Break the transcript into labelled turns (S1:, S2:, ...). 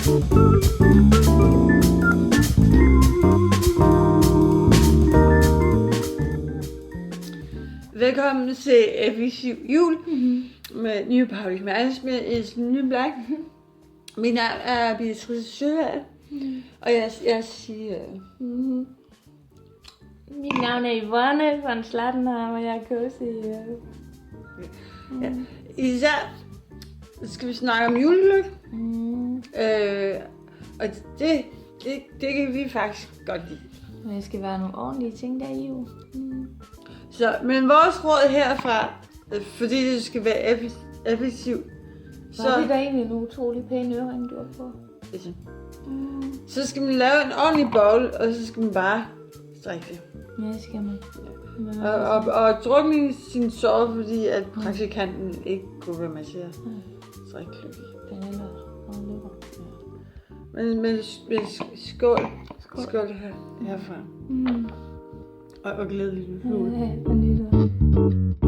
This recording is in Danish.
S1: Velkommen til Effektiv Jul med New Public Management i New Black. Mit navn er Beatrice Søhald, og jeg siger...
S2: Mit navn er Yvonne von Slattenham, og jeg er coach i...
S1: Ja. Især skal vi snakke om julelykke, og det kan vi faktisk godt lide.
S2: Men det skal være nogle ordentlige ting der i jul.
S1: Så, men vores råd herfra, fordi det skal være effektivt,
S2: Så er det da egentlig en utrolig pæn ørering, du har på.
S1: Så skal man lave en ordentlig bowl, og så skal man bare strikke det.
S2: Ja, det skal man.
S1: Og drukne sin sove, fordi at praktikanten ikke kunne være med til at strikke lykke.
S2: Kanaler og løber.
S1: Men skål. Skål herfra. Og glædelig jul.
S2: Ja, for nytår.